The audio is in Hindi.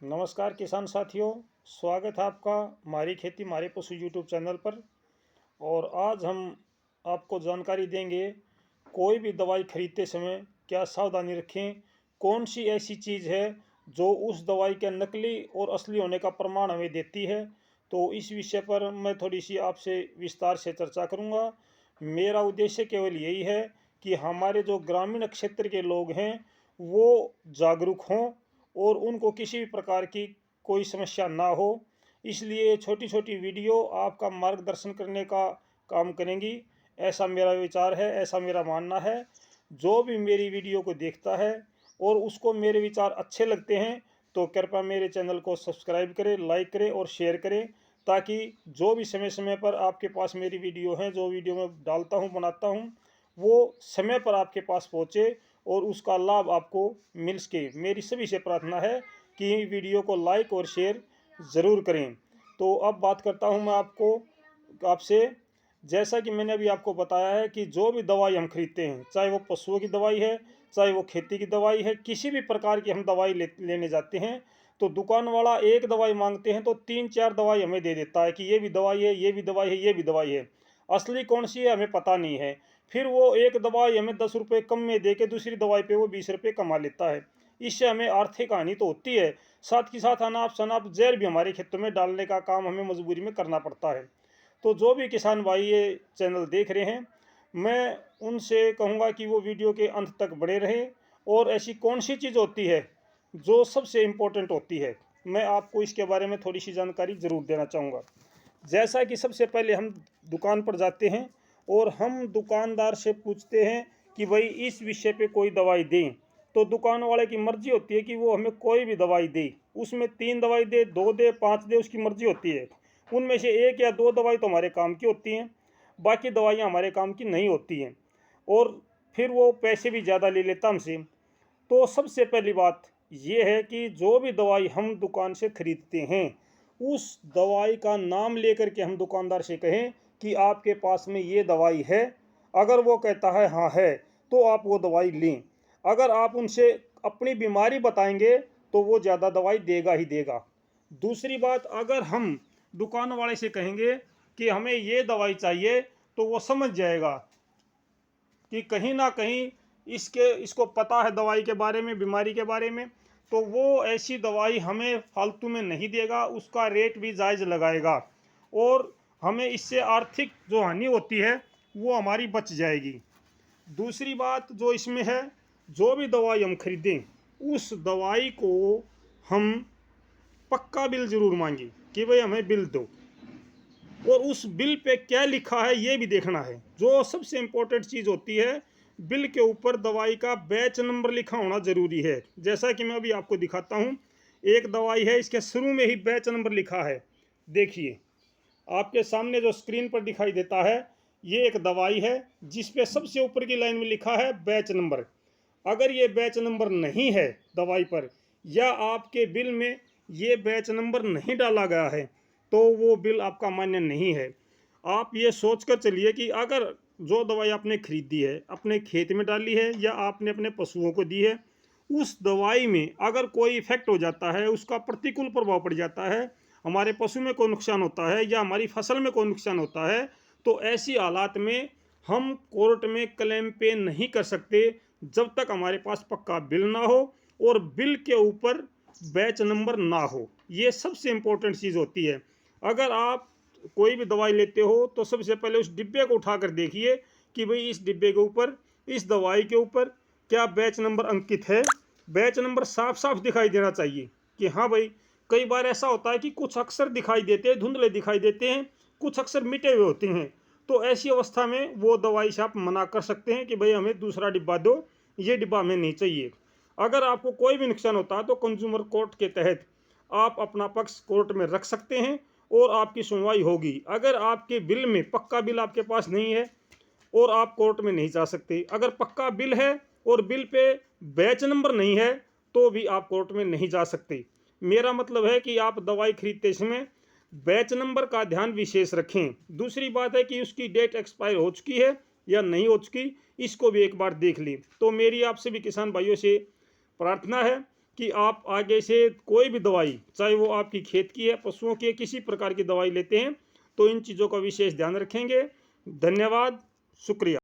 नमस्कार किसान साथियों, स्वागत है आपका हमारी खेती हमारे पशु यूट्यूब चैनल पर। और आज हम आपको जानकारी देंगे कोई भी दवाई खरीदते समय क्या सावधानी रखें, कौन सी ऐसी चीज़ है जो उस दवाई के नकली और असली होने का प्रमाण हमें देती है। तो इस विषय पर मैं थोड़ी सी आपसे विस्तार से चर्चा करूंगा। मेरा उद्देश्य केवल यही है कि हमारे जो ग्रामीण क्षेत्र के लोग हैं वो जागरूक हों और उनको किसी भी प्रकार की कोई समस्या ना हो। इसलिए छोटी छोटी वीडियो आपका मार्गदर्शन करने का काम करेंगी, ऐसा मेरा विचार है, ऐसा मेरा मानना है। जो भी मेरी वीडियो को देखता है और उसको मेरे विचार अच्छे लगते हैं तो कृपया मेरे चैनल को सब्सक्राइब करें, लाइक करें और शेयर करें, ताकि जो भी समय समय पर आपके पास मेरी वीडियो हैं, जो वीडियो मैं डालता हूं, बनाता हूं, वो समय पर आपके पास पहुंचे और उसका लाभ आपको मिल सके। मेरी सभी से प्रार्थना है कि वीडियो को लाइक और शेयर ज़रूर करें। तो अब बात करता हूं मैं आपसे। जैसा कि मैंने अभी आपको बताया है कि जो भी दवाई हम खरीदते हैं, चाहे वो पशुओं की दवाई है, चाहे वो खेती की दवाई है, किसी भी प्रकार की हम दवाई लेने जाते हैं तो दुकान वाला एक दवाई मांगते हैं तो 3-4 दवाई हमें दे देता है कि ये भी दवाई है, ये भी दवाई है, ये भी दवाई है। असली कौन सी है हमें पता नहीं है। फिर वो एक दवाई हमें 10 रुपये कम में दे के दूसरी दवाई पे वो 20 रुपये कमा लेता है। इससे हमें आर्थिक हानि तो होती है, साथ ही साथ अनाप शनाप जहर भी हमारे खेतों में डालने का काम हमें मजबूरी में करना पड़ता है। तो जो भी किसान भाई ये चैनल देख रहे हैं, मैं उनसे कहूँगा कि वो वीडियो के अंत तक बने रहें। और ऐसी कौन सी चीज़ होती है जो सबसे इम्पोर्टेंट होती है, मैं आपको इसके बारे में थोड़ी सी जानकारी ज़रूर देना चाहूँगा। जैसा कि सबसे पहले हम दुकान पर जाते हैं और हम दुकानदार से पूछते हैं कि भाई इस विषय पे कोई दवाई दें, तो दुकान वाले की मर्जी होती है कि वो हमें कोई भी दवाई दे। उसमें 3 दवाई दे, 2 दे, 5 दे, उसकी मर्जी होती है। उनमें से 1 या 2 दवाई तो हमारे काम की होती हैं, बाकी दवाइयाँ हमारे काम की नहीं होती हैं। और फिर वो पैसे भी ज़्यादा ले लेता हमसे। तो सबसे पहली बात ये है कि जो भी दवाई हम दुकान से खरीदते हैं, उस दवाई का नाम लेकर के हम दुकानदार से कहें कि आपके पास में ये दवाई है। अगर वो कहता है हाँ है, तो आप वो दवाई लें। अगर आप उनसे अपनी बीमारी बताएंगे तो वो ज़्यादा दवाई देगा ही देगा। दूसरी बात, अगर हम दुकान वाले से कहेंगे कि हमें ये दवाई चाहिए, तो वो समझ जाएगा कि कहीं ना कहीं इसको पता है दवाई के बारे में, बीमारी के बारे में। तो वो ऐसी दवाई हमें फालतू में नहीं देगा, उसका रेट भी जायज़ लगाएगा और हमें इससे आर्थिक जो हानि होती है वो हमारी बच जाएगी। दूसरी बात जो इसमें है, जो भी दवाई हम खरीदें उस दवाई को हम पक्का बिल ज़रूर मांगे कि भाई हमें बिल दो, और उस बिल पे क्या लिखा है ये भी देखना है। जो सबसे इम्पोर्टेंट चीज़ होती है, बिल के ऊपर दवाई का बैच नंबर लिखा होना ज़रूरी है। जैसा कि मैं अभी आपको दिखाता हूँ, एक दवाई है, इसके शुरू में ही बैच नंबर लिखा है। देखिए आपके सामने जो स्क्रीन पर दिखाई देता है, ये एक दवाई है जिस पे सबसे ऊपर की लाइन में लिखा है बैच नंबर। अगर ये बैच नंबर नहीं है दवाई पर, या आपके बिल में ये बैच नंबर नहीं डाला गया है, तो वो बिल आपका मान्य नहीं है। आप ये सोच कर चलिए कि अगर जो दवाई आपने खरीदी है, अपने खेत में डाली है या आपने अपने पशुओं को दी है, उस दवाई में अगर कोई इफेक्ट हो जाता है, उसका प्रतिकूल प्रभाव पड़ जाता है, हमारे पशु में कोई नुकसान होता है या हमारी फसल में कोई नुकसान होता है, तो ऐसी हालात में हम कोर्ट में क्लेम पे नहीं कर सकते जब तक हमारे पास पक्का बिल ना हो और बिल के ऊपर बैच नंबर ना हो। ये सबसे इम्पोर्टेंट चीज़ होती है। अगर आप कोई भी दवाई लेते हो तो सबसे पहले उस डिब्बे को उठाकर देखिए कि भाई इस डिब्बे के ऊपर, इस दवाई के ऊपर क्या बैच नंबर अंकित है। बैच नंबर साफ साफ दिखाई देना चाहिए कि हाँ भाई। कई बार ऐसा होता है कि कुछ अक्षर दिखाई देते हैं, धुंधले दिखाई देते हैं, कुछ अक्षर मिटे हुए होते हैं। तो ऐसी अवस्था में वो दवाई से आप मना कर सकते हैं कि भाई हमें दूसरा डिब्बा दो, ये डिब्बा हमें नहीं चाहिए। अगर आपको कोई भी नुकसान होता है तो कंज्यूमर कोर्ट के तहत आप अपना पक्ष कोर्ट में रख सकते हैं और आपकी सुनवाई होगी। अगर आपके बिल में पक्का बिल आपके पास नहीं है और आप कोर्ट में नहीं जा सकते। अगर पक्का बिल है और बिल पे बैच नंबर नहीं है तो भी आप कोर्ट में नहीं जा सकते। मेरा मतलब है कि आप दवाई खरीदते समय बैच नंबर का ध्यान विशेष रखें। दूसरी बात है कि उसकी डेट एक्सपायर हो चुकी है या नहीं हो चुकी, इसको भी एक बार देख लें। तो मेरी आपसे भी किसान भाइयों से प्रार्थना है कि आप आगे से कोई भी दवाई, चाहे वो आपकी खेत की है, पशुओं की है, किसी प्रकार की दवाई लेते हैं तो इन चीज़ों का विशेष ध्यान रखेंगे। धन्यवाद, शुक्रिया।